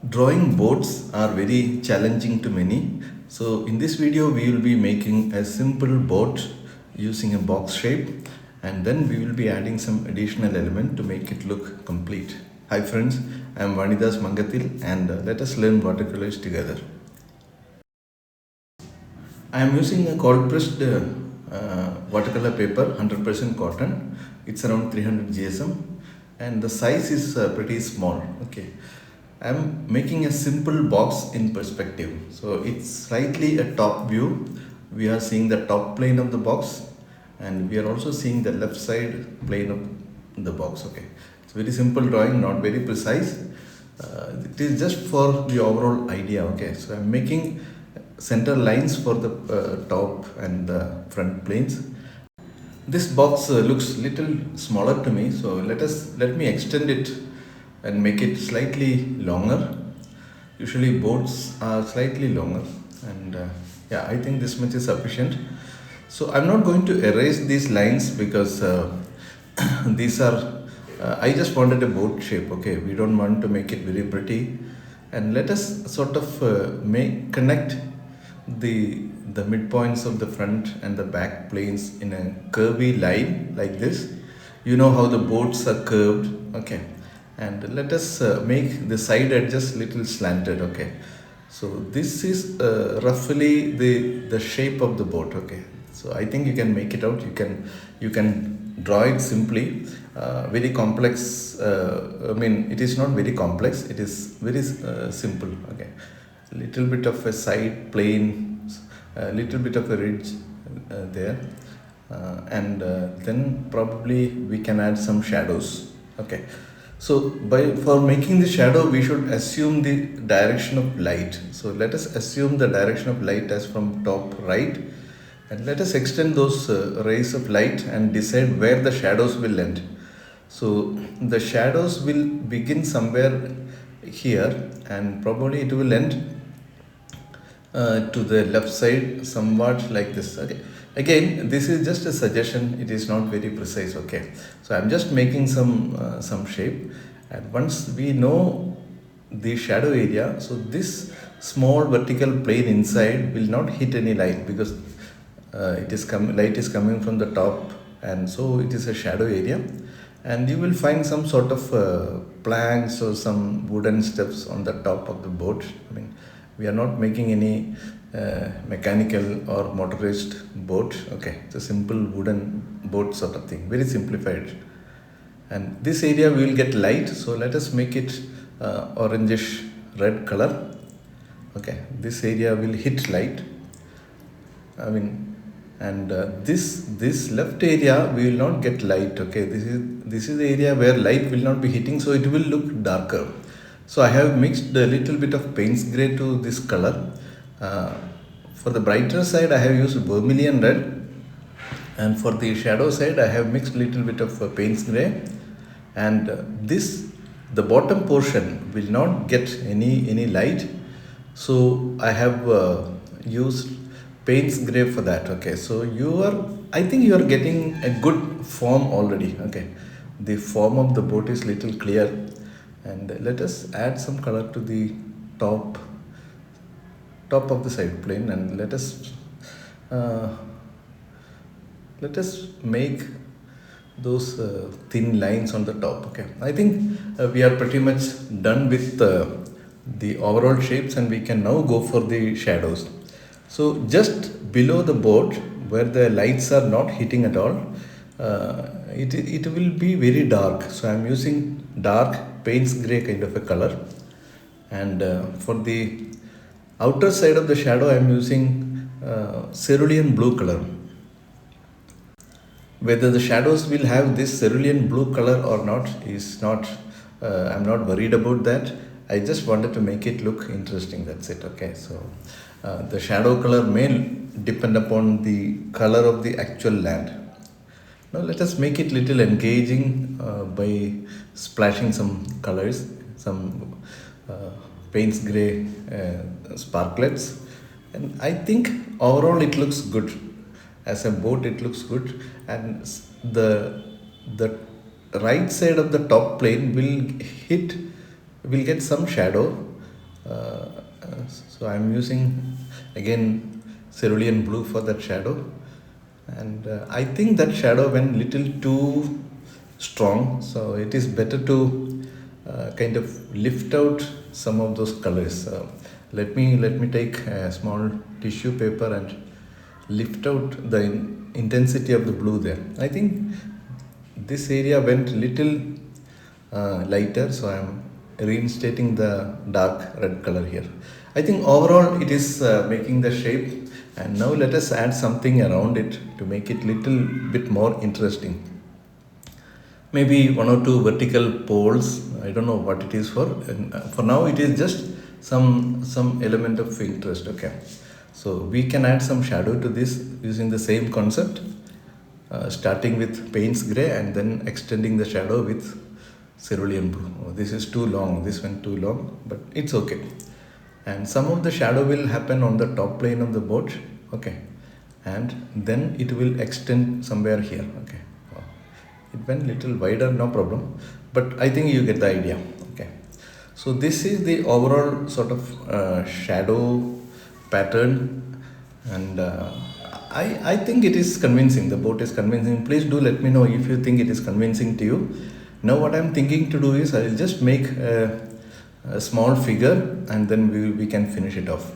Drawing boats are very challenging to many. So in this video we will be making a simple boat using a box shape, and then we will be adding some additional element to make it look complete. Hi friends, I am Vanidas Mangathil, and let us learn watercolors together. I am using a cold pressed watercolor paper, 100% cotton. It's around 300 GSM, and the size is pretty small. Okay, I'm making a simple box in perspective. So it's slightly a top view. We are seeing the top plane of the box, and we are also seeing the left side plane of the box. Okay, it's very simple drawing, not very precise. It is just for the overall idea. Okay, so I'm making center lines for the top and the front planes. This box looks little smaller to me, so let me extend it and make it slightly longer. Usually boards are slightly longer, and yeah, I think this much is sufficient. So I'm not going to erase these lines because these are I just wanted a boat shape. Okay, we don't want to make it very pretty, and let us sort of make connect the midpoints of the front and the back planes in a curvy line like this. You know how the boats are curved. Okay, and let us make the side edges little slanted. Okay, so this is roughly the shape of the boat. Okay, so I think you can make it out. You can draw it simply. Very complex, I mean, it is not very complex, it is very simple. Okay, a little bit of a side plane, a little bit of a ridge there, and then probably we can add some shadows. Okay, so for making the shadow we should assume the direction of light. So let us assume the direction of light as from top right, and let us extend those rays of light and decide where the shadows will end. So the shadows will begin somewhere here, and probably it will end to the left side somewhat like this. Okay, again this is just a suggestion, it is not very precise. Okay, so I'm just making some shape, and once we know the shadow area, so this small vertical plane inside will not hit any light because light is coming from the top, and so it is a shadow area. And you will find some sort of planks or some wooden steps on the top of the boat. I mean, we are not making any mechanical or motorized boat. Okay, it's a simple wooden boat sort of thing, very simplified. And this area we will get light, so let us make it orangish red color. Okay, this area will hit light, I mean, and this left area we will not get light. Okay, this is the area where light will not be hitting, so it will look darker. So I have mixed a little bit of Payne's gray to this color. For the brighter side I have used Vermillion red, and for the shadow side I have mixed little bit of Payne's gray. And this the bottom portion will not get any light, so I have used Payne's gray for that. Okay, so I think you are getting a good form already. Okay, the form of the boat is little clear, and let us add some color to the top of the side plane, and uh, let us make those thin lines on the top. Okay, I think we are pretty much done with the overall shapes, and we can now go for the shadows. So just below the boat where the lights are not hitting at all, it will be very dark. So I'm using dark Payne's gray kind of a color, and for the outer side of the shadow I'm using cerulean blue color. Whether the shadows will have this cerulean blue color or not is not, I'm not worried about that. I just wanted to make it look interesting, that's it. Okay, so the shadow color may depend upon the color of the actual land. Now let us make it little engaging by splashing some colors, some Payne's gray sparklets, and I think overall it looks good. As a boat it looks good, and the right side of the top plane will get some shadow, So I'm using again cerulean blue for that shadow, and I think that shadow went little too strong, so it is better to kind of lift out some of those colors. Let me take a small tissue paper and lift out the intensity of the blue there. I think this area went little lighter, so I'm reinstating the dark red color here. I think overall it is making the shape, and now let us add something around it to make it little bit more interesting. Maybe one or two vertical poles. I don't know what it is for. And for now, it is just some element of interest. Okay, so we can add some shadow to this using the same concept, starting with Payne's gray and then extending the shadow with cerulean blue. Oh, this is too long. This went too long, but it's okay. And some of the shadow will happen on the top plane of the boat. Okay, and then it will extend somewhere here. Okay, it went little wider, no problem, but I think you get the idea. Okay, so this is the overall sort of shadow pattern, and I think it is convincing. The boat is convincing. Please do let me know if you think it is convincing to you. Now what I'm thinking to do is I will just make a small figure, and then we can finish it off.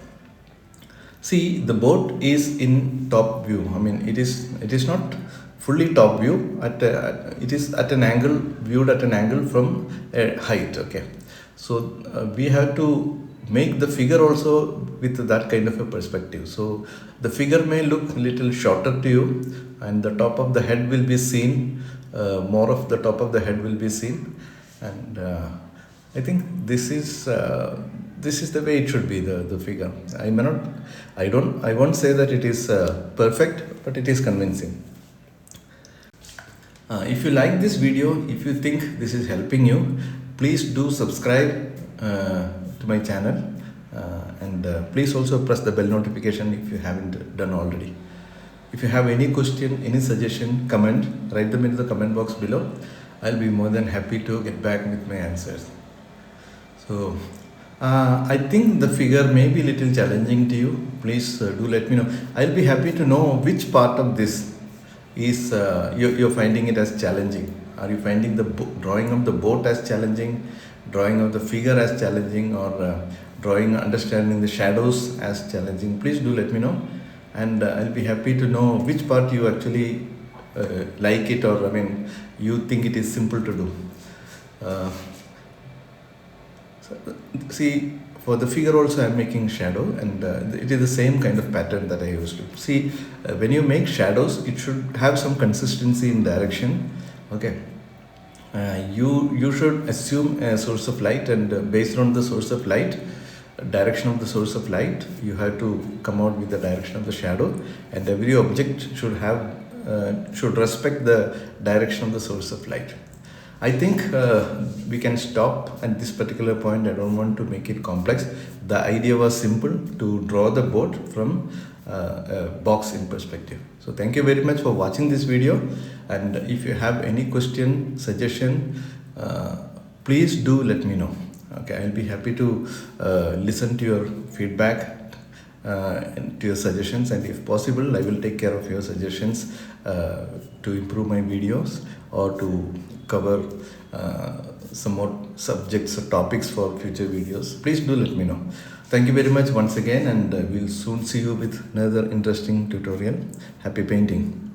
See, the boat is in top view. I mean, it is not fully top view. It is at an angle, viewed at an angle from a height. Okay, so we have to make the figure also with that kind of a perspective. So the figure may look a little shorter to you, and the top of the head will be seen. More of the top of the head will be seen, and I think this is the way it should be, the figure. I won't say that it is perfect, but it is convincing. If you like this video, if you think this is helping you, please do subscribe to my channel, and please also press the bell notification if you haven't done already. If you have any question, any suggestion, comment, write them in the comment box below. I'll be more than happy to get back with my answers. So I think the figure may be a little challenging to you. Please do let me know. I'll be happy to know which part of this is you're finding it as challenging. Are you finding the drawing of the boat as challenging, drawing of the figure as challenging, or understanding the shadows as challenging? Please do let me know, and I'll be happy to know which part you actually like it, or you think it is simple to do. See, for the figure also I'm making shadow, and it is the same kind of pattern that I used to. See, when you make shadows, it should have some consistency in direction. Okay, you should assume a source of light, and based on the source of light, direction of the source of light, you have to come out with the direction of the shadow, and every object should respect the direction of the source of light. I think we can stop at this particular point. I don't want to make it complex. The idea was simple, to draw the boat from a box in perspective. So thank you very much for watching this video, and if you have any question, suggestion, please do let me know. Okay, I'll be happy to listen to your feedback and to your suggestions, and if possible I will take care of your suggestions to improve my videos, or to cover some more subjects or topics for future videos. Please do let me know. Thank you very much once again, and we'll soon see you with another interesting tutorial. Happy painting.